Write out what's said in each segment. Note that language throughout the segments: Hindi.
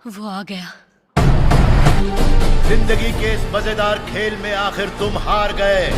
वो आ गया। जिंदगी के इस मजेदार खेल में आखिर तुम हार गए।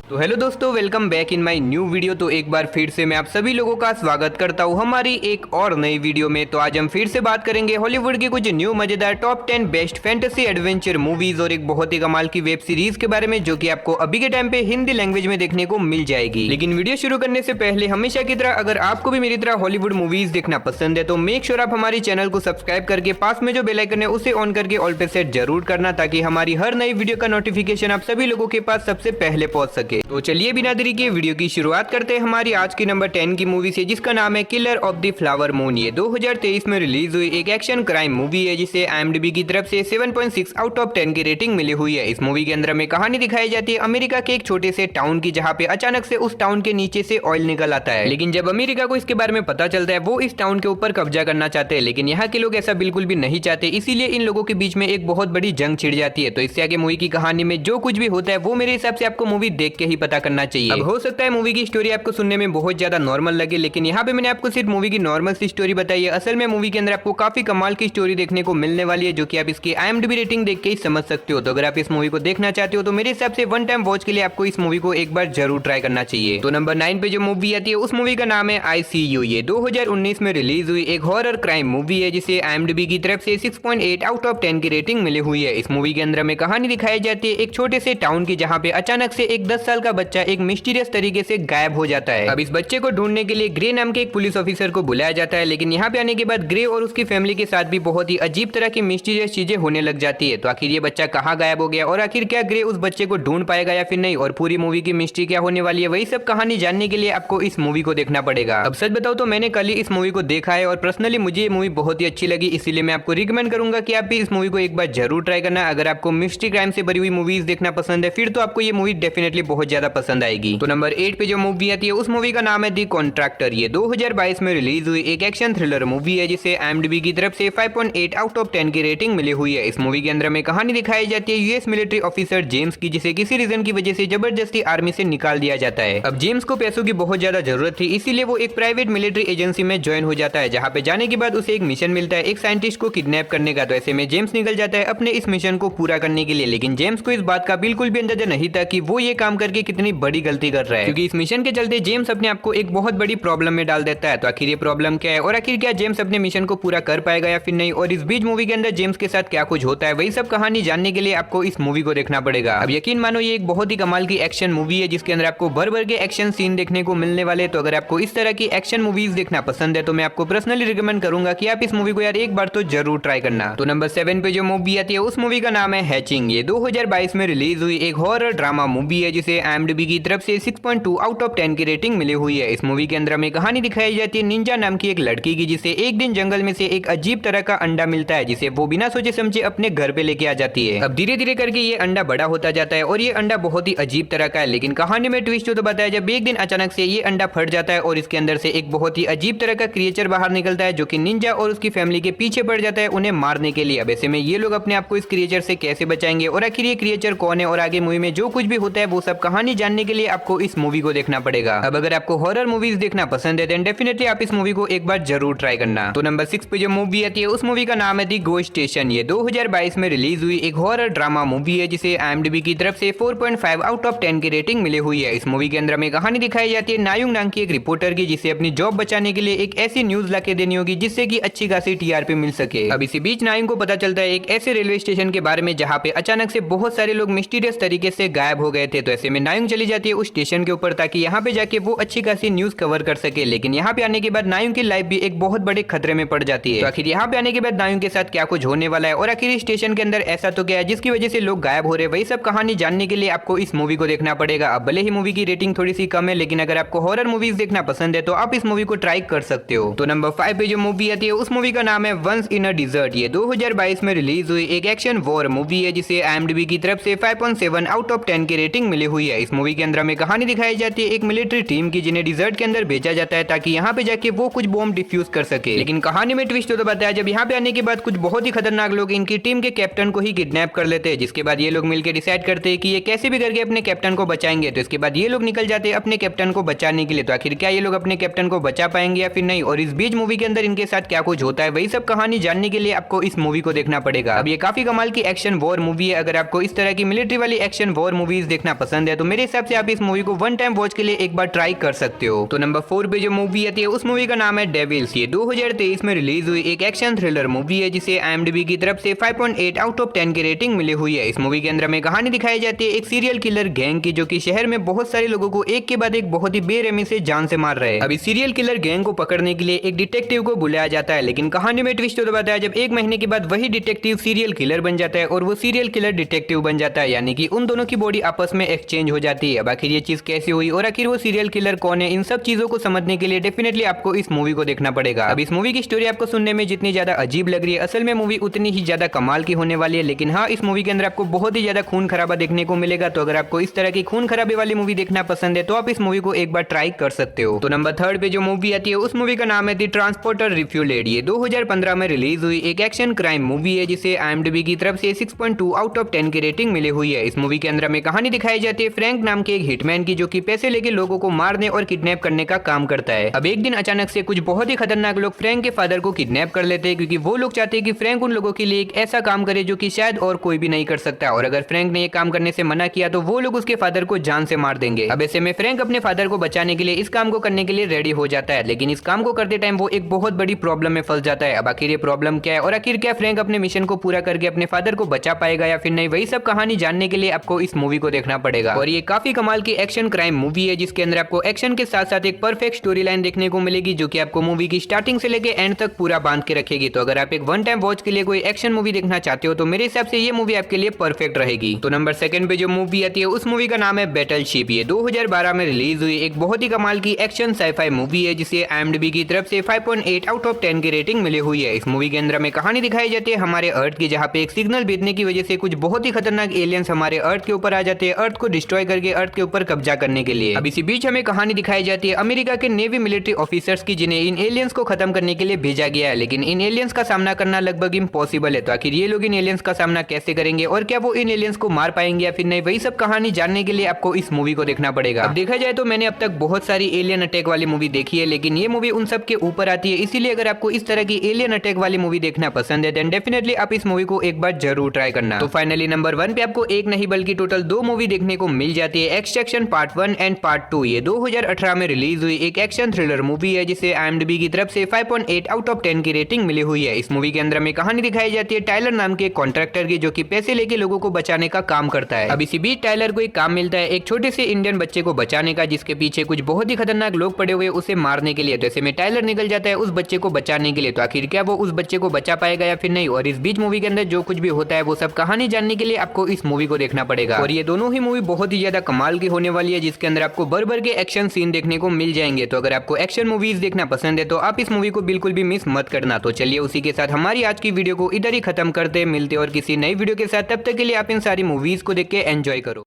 तो हेलो दोस्तों, welcome back in my new video. तो एक बार फिर से मैं आप सभी लोगों का स्वागत करता हूं हमारी एक और नई वीडियो में। तो आज हम फिर से बात करेंगे हॉलीवुड की कुछ न्यू मजेदार top 10 best fantasy adventure movies और एक बहुत ही कमाल की वेब सीरीज के बारे में, जो कि आपको अभी के टाइम पे हिंदी लैंग्वेज में देखने को मिल जाएगी। लेकिन वीडियो शुरू करने से पहले हमेशा की तरह अगर आपको भी मेरी तरह हॉलीवुड मूवीज देखना पसंद है तो मेक श्योर आप हमारे चैनल को सब्सक्राइब करके पास में जो बेल आइकन है उसे ऑन करके ऑल पे सेट जरूर करना, ताकि हमारी हर नई वीडियो का नोटिफिकेशन आप सभी लोगों के पास सबसे पहले पहुंच सके। तो चलिए बिना देरी के वीडियो की शुरुआत करते हैं हमारी आज की नंबर 10 की मूवी से, जिसका नाम है killer of the flower moon. ये 2023 में रिलीज हुई एक एक्शन क्राइम मूवी है, जिसे IMDb की तरफ से 7.6 आउट ऑफ 10 की रेटिंग मिली हुई है। इस मूवी के अंदर में कहानी दिखाई जाती है अमेरिका के एक छोटे से टाउन की, जहाँ पे अचानक से उस टाउन के नीचे से ऑयल निकल आता है। लेकिन जब अमेरिका को इसके बारे में पता चलता है, वो इस टाउन के ऊपर कब्जा करना चाहते हैं, लेकिन यहाँ के लोग ऐसा बिल्कुल भी नहीं चाहते। इसीलिए इन लोगों के बीच में एक बहुत बड़ी जंग छिड़ जाती है। तो इससे आगे मूवी की कहानी में जो कुछ भी होता है वो मेरे हिसाब से आपको मूवी देख के ही पता करना चाहिए। अब हो सकता है मूवी की स्टोरी आपको सुनने में बहुत ज्यादा नॉर्मल लगे, लेकिन यहाँ पे मैंने आपको सिर्फ मूवी की नॉर्मल सी स्टोरी बताई है। असल में मूवी के अंदर आपको काफी कमाल की स्टोरी देखने को मिलने वाली है, जो कि आप इसकी IMDb रेटिंग देख के ही समझ सकते हो। तो अगर आप इस मूवी को देखना चाहते हो तो मेरे हिसाब से वन टाइम वॉच के लिए आपको इस मूवी को एक बार जरूर ट्राई करना चाहिए। तो नंबर 9 पे जो मूवी आती है उस मूवी का नाम है ICU। ये 2019 में रिलीज हुई एक हॉरर क्राइम मूवी है, जिसे IMDb की तरफ से 6.8 आउट ऑफ 10 की रेटिंग मिली हुई है। इस मूवी के अंदर में कहानी दिखाई जाती है एक छोटे से टाउन की, जहाँ पे अचानक से एक 10 साल का बच्चा एक मिस्टीरियस तरीके से गायब हो जाता है। अब इस बच्चे को ढूंढने के लिए ग्रे नाम के एक पुलिस ऑफिसर को बुलाया जाता है, लेकिन यहाँ पे आने के बाद ग्रे और उसकी फैमिली के साथ भी बहुत ही अजीब तरह की मिस्टीरियस चीजें होने लग जाती है। तो आखिर ये बच्चा कहाँ गायब हो गया और आखिर क्या ग्रे उस बच्चे को ढूंढ पाएगा या फिर नहीं, और पूरी मूवी की मिस्ट्री क्या होने वाली है, वही सब कहानी जानने के लिए आपको इस मूवी को देखना पड़ेगा। अब सच बताओ तो मैंने कल ही इस मूवी को देखा है और पर्सनली मुझे ये मूवी बहुत ही अच्छी लगी, इसीलिए मैं आपको रिकमेंड करूंगा कि आप भी इस मूवी को एक बार जरूर ट्राई करना। अगर आपको मिस्ट्री क्राइम से भरी हुई मूवीज देखना पसंद है फिर तो आपको ये मूवी डेफिनेटली बहुत ज्यादा पसंद आएगी। तो नंबर 8 पे जो मूवी आती है उस मूवी का नाम है द कॉन्ट्रैक्टर। ये 2022 में रिलीज हुई एक एक्शन थ्रिलर मूवी है, जिसे IMDb की तरफ से 5.8 आउट ऑफ 10 की रेटिंग मिली हुई है। इस मूवी के अंदर में कहानी दिखाई जाती है US मिलिट्री ऑफिसर जेम्स की, जिसे किसी रीजन की वजह से जबरदस्ती आर्मी से निकाल दिया जाता है। अब जेम्स को पैसों की बहुत ज्यादा जरूरत थी, इसीलिए वो एक प्राइवेट मिलिट्री एजेंसी में ज्वाइन हो जाता है, जहाँ पे जाने के बाद उसे एक मिशन मिलता है एक साइंटिस्ट को किडनैप करने का। तो ऐसे में जेम्स निकल जाता है अपने इस मिशन को पूरा करने के लिए, लेकिन जेम्स को इस बात का बिल्कुल भी अंदाजा नहीं था कि वो ये काम करके कितनी बड़ी गलती कर रहा है, क्योंकि इस मिशन के चलते जेम्स अपने आप को एक बहुत बड़ी प्रॉब्लम में डाल देता है। तो आखिर ये प्रॉब्लम क्या है और आखिर क्या जेम्स अपने मिशन को पूरा कर पाएगा या फिर नहीं, और इस बीच मूवी के अंदर जेम्स के साथ क्या कुछ होता है, वही सब कहानी जानने के लिए आपको इस मूवी को देखना पड़ेगा। अब यकीन मानो ये एक बहुत ही कमाल की एक्शन मूवी है, जिसके अंदर आपको भर भर के एक्शन सीन देखने को मिलने वाले। तो अगर आपको इस तरह की एक्शन मूवीज देखना पसंद है तो मैं आपको पर्सनली रिकमेंड करूंगा कि आप इस मूवी को यार एक बार तो जरूर ट्राई करना। तो नंबर 7 पे जो मूवी आती है उस मूवी का नाम है हैचिंग। ये 2022 में रिलीज हुई एक हॉरर ड्रामा मूवी है, जिसे IMDb की तरफ से 6.2 आउट ऑफ 10 की रेटिंग मिली हुई है। इस मूवी के अंदर में कहानी दिखाई जाती है निंजा नाम की एक लड़की की, जिसे एक दिन जंगल में से एक अजीब तरह का अंडा मिलता है, जिसे वो बिना सोचे समझे अपने घर पे लेके आ जाती है। अब धीरे धीरे करके ये अंडा बड़ा होता जाता है और ये अंडा बहुत ही अजीब तरह का है, लेकिन कहानी में ट्विस्ट तो बताया जब एक दिन अचानक से ये अंडा फट जाता है और इसके अंदर से एक बहुत ही अजीब तरह का क्रिएचर बाहर निकलता है, जो कि निंजा और उसकी फैमिली के पीछे पड़ जाता है उन्हें मारने के लिए। अब ऐसे में ये लोग अपने आप को इस क्रिएचर से कैसे बचाएंगे और आखिर ये क्रिएचर कौन है, और आगे मूवी में जो कुछ भी होता है वो सब कहानी जानने के लिए आपको इस मूवी को देखना पड़ेगा। अब अगर आपको हॉरर मूवीज देखना पसंद है देन डेफिनेटली आप इस मूवी को एक बार जरूर ट्राई करना। तो नंबर 6 पे जो मूवी आती है उस मूवी का नाम है द गोस्ट स्टेशन। ये 2022 में रिलीज हुई एक हॉरर ड्रामा मूवी है, जिसे IMDb की तरफ से 4.5 आउट ऑफ 10 की रेटिंग मिली हुई है। इस मूवी के अंदर में कहानी दिखाई जाती है नायुंग नाम की एक रिपोर्टर की, जिसे अपनी जॉब बचाने के लिए एक ऐसी न्यूज लाके देनी होगी जिससे कि अच्छी खासी TRP मिल सके। अब इसी बीच नायुंग को पता चलता है एक ऐसे रेलवे स्टेशन के बारे में जहाँ पे अचानक से बहुत सारे लोग मिस्टीरियस तरीके से गायब हो गए थे। तो ऐसे में नायुंग चली जाती है उस स्टेशन के ऊपर, ताकि यहाँ पे जाके वो अच्छी खासी न्यूज कवर कर सके। लेकिन यहाँ पे आने के बाद नायुंग की लाइफ भी एक बहुत बड़े खतरे में पड़ जाती है। तो आखिर यहाँ पे आने के बाद नायुंग के साथ क्या कुछ होने वाला है और आखिर इस स्टेशन के अंदर ऐसा तो क्या है जिसकी वजह से लोग गायब हो रहे हैं, वही सब कहानी जानने के लिए आपको इस मूवी को देखना पड़ेगा। अब भले ही मूवी की रेटिंग थोड़ी सी कम है, लेकिन अगर आपको हॉरर मूवीज देखना पसंद है तो आप इस मूवी को ट्राई कर सकते हो। तो नंबर 5 पे जो मूवी आती है उस मूवी का नाम है वंस इन अ डिजर्ट। ये 2022 में रिलीज हुई एक एक्शन वॉर मूवी है, जिसे IMDb की तरफ से 5.7 आउट ऑफ 10 की रेटिंग मिली हुई है। इस मूवी के अंदर हमें कहानी दिखाई जाती है एक मिलिट्री टीम की, जिन्हें डिजर्ट के अंदर भेजा जाता है ताकि यहाँ पे जाके वो कुछ बॉम्ब डिफ्यूज कर सके। लेकिन कहानी में ट्विस्ट तो बताया, जब यहाँ पे आने के बाद कुछ बहुत ही खतरनाक लोग इनकी टीम के कैप्टन को ही किडनैप कर लेते हैं, जिसके बाद ये लोग मिलकर डिसाइड करते हैं कि ये कैसे भी करके अपने कैप्टन को बचाएंगे। तो इसके बाद ये लोग निकल जाते हैं अपने कैप्टन को बचाने के लिए। तो आखिर क्या ये लोग अपने कैप्टन को बचा पाएंगे या फिर नहीं, और इस बीच मूवी के अंदर इनके साथ क्या कुछ होता है, वही सब कहानी जानने के लिए आपको इस मूवी को देखना पड़ेगा। अब ये काफी कमाल की एक्शन वॉर मूवी है। अगर आपको इस तरह की मिलिट्री वाली एक्शन वॉर मूवीज देखना पसंद है तो मेरे हिसाब से आप इस मूवी को वन टाइम वॉच के लिए एक बार ट्राई कर सकते हो। तो नंबर 4 पे जो मूवी आती है उस मूवी का नाम है डेविल्स। ये 2023 में रिलीज हुई एक एक्शन थ्रिलर मूवी है, जिसे IMDb की तरफ से 5.8 आउट ऑफ 10 की रेटिंग मिली हुई है। इस मूवी के अंदर में कहानी दिखाई जाती है एक सीरियल किलर गैंग की, जो कि शहर में बहुत सारे लोगों को एक के बाद एक बहुत ही बेरहमी से जान से मार रहे हैं। अभी सीरियल किलर गैंग को पकड़ने के लिए एक डिटेक्टिव को बुलाया जाता है, लेकिन कहानी में ट्विस्ट तो बताया, जब एक महीने के बाद वही डिटेक्टिव सीरियल किलर बन जाता है और वो सीरियल किलर डिटेक्टिव बन जाता है, यानी कि उन दोनों की बॉडी आपस में एक्सचेंज हो जाती है। अब आखिर ये चीज कैसे हुई और आखिर वो सीरियल किलर कौन है, इन सब चीजों को समझने के लिए डेफिनेटली आपको इस मूवी को देखना पड़ेगा। अब इस मूवी की स्टोरी आपको सुनने में जितनी ज्यादा अजीब लग रही है, असल में मूवी उतनी ही ज्यादा कमाल की होने वाली है। लेकिन हाँ, इस मूवी के अंदर आपको बहुत ही ज्यादा खून खराबा देखने को मिलेगा। तो अगर आपको इस तरह की खून खराबे वाली मूवी देखना पसंद है तो आप इस मूवी को एक बार ट्राई कर सकते हो। तो नंबर 3 पे जो मूवी आती है उस मूवी का नाम है द ट्रांसपोर्टर रिफ्यूलेड। ये 2015 में रिलीज हुई एक एक्शन क्राइम मूवी है, जिसे IMDb की तरफ से 6.2 आउट ऑफ 10 की रेटिंग मिली हुई है। इस मूवी के अंदर हमें कहानी दिखाई जाती है फ्रैंक नाम के एक हिटमैन की, जो कि पैसे लेके लोगों को मारने और किडनैप करने का काम करता है। अब एक दिन अचानक से कुछ बहुत ही खतरनाक लोग फ्रैंक के फादर को किडनैप कर लेते हैं, क्योंकि वो लोग चाहते हैं कि फ्रैंक उन लोगों के लिए एक ऐसा काम करे जो कि शायद और कोई भी नहीं कर सकता, और अगर फ्रैंक ने ये काम करने से मना किया तो वो लोग उसके फादर को जान से मार देंगे। अब ऐसे में फ्रैंक अपने फादर को बचाने के लिए इस काम को करने के लिए रेडी हो जाता है, लेकिन इस काम को करते टाइम वो एक बहुत बड़ी प्रॉब्लम में फंस जाता है। अब आखिर ये प्रॉब्लम क्या है और आखिर क्या फ्रैंक अपने मिशन को पूरा करके अपने फादर को बचा पाएगा या फिर नहीं, वही सब कहानी जानने के लिए आपको इस मूवी को देखना पड़ेगा। और ये काफी कमाल की एक्शन क्राइम मूवी है, जिसके अंदर आपको एक्शन के साथ साथ एक परफेक्ट स्टोरी लाइन देखने को मिलेगी, जो कि आपको मूवी की स्टार्टिंग से लेके एंड तक पूरा बांध के रखेगी। तो अगर आप एक वन टाइम वॉच के लिए कोई एक्शन मूवी देखना चाहते हो तो मेरे हिसाब से ये मूवी आपके लिए परफेक्ट रहेगी। तो नंबर 2 पे जो मूवी आती है उस मूवी का नाम है बैटलशिप। ये 2012 में रिलीज हुई एक बहुत ही कमाल की एक्शन साइफाई मूवी है, जिसे IMDb की तरफ से 5.8 आउट ऑफ 10 की रेटिंग मिली हुई है। इस मूवी के अंदर हमें कहानी दिखाई जाती है हमारे अर्थ की, जहाँ पे एक सिग्नल भेजने की वजह से कुछ बहुत ही खतरनाक एलियंस हमारे अर्थ के ऊपर आ जाते हैं, अर्थ को डिस्ट्रॉय करके अर्थ के ऊपर कब्जा करने के लिए। अब इसी बीच हमें कहानी दिखाई जाती है अमेरिका के नेवी मिलिट्री ऑफिसर्स की, जिन्हें इन एलियंस को खत्म करने के लिए भेजा गया है, लेकिन इन एलियंस का सामना करना लगभग इम्पॉसिबल है। तो आखिर ये लोग इन एलियंस का सामना कैसे करेंगे और क्या वो इन एलियंस को मार पाएंगे या फिर नहीं, वही सब कहानी जानने के लिए आपको इस मूवी को देखना पड़ेगा। अब देखा जाए तो मैंने अब तक बहुत सारी एलियन अटैक वाली मूवी देखी है, लेकिन ये मूवी उन सब के ऊपर आती है। इसीलिए अगर आपको इस तरह की एलियन अटैक वाली मूवी देखना पसंद है देन डेफिनेटली आप इस मूवी को एक बार जरूर ट्राई करना। तो फाइनली नंबर 1 पे आपको एक नहीं बल्कि टोटल 2 मूवी देखने को मिल जाती है, एक्सट्रैक्शन पार्ट 1 एंड पार्ट 2। ये 2018 में रिलीज हुई एक एक्शन थ्रिलर मूवी है, जिसे IMDb की तरफ से 5.8 आउट ऑफ 10 की रेटिंग मिली हुई है। इस मूवी के अंदर में कहानी दिखाई जाती है टाइलर नाम के कॉन्ट्रैक्टर की, जो कि पैसे लेके लोगों को बचाने का काम करता है। अब इसी बीच टाइलर को एक काम मिलता है एक छोटे से इंडियन बच्चे को बचाने का, जिसके पीछे कुछ बहुत ही खतरनाक लोग पड़े हुए उसे मारने के लिए। तो ऐसे में टाइलर निकल जाता है उस बच्चे को बचाने के लिए। तो आखिर क्या वो उस बच्चे को बचा पाएगा या फिर नहीं, और इस बीच मूवी के अंदर जो कुछ भी होता है वो सब कहानी जानने के लिए आपको इस मूवी को देखना पड़ेगा। और ये दोनों ही मूवी बहुत ही ज्यादा कमाल की होने वाली है, जिसके अंदर आपको भर भर के एक्शन सीन देखने को मिल जाएंगे। तो अगर आपको एक्शन मूवीज देखना पसंद है तो आप इस मूवी को बिल्कुल भी मिस मत करना। तो चलिए उसी के साथ हमारी आज की वीडियो को इधर ही खत्म करते मिलते और किसी नई वीडियो के साथ। तब तक के लिए आप इन सारी मूवीज को देख के एंजॉय करो।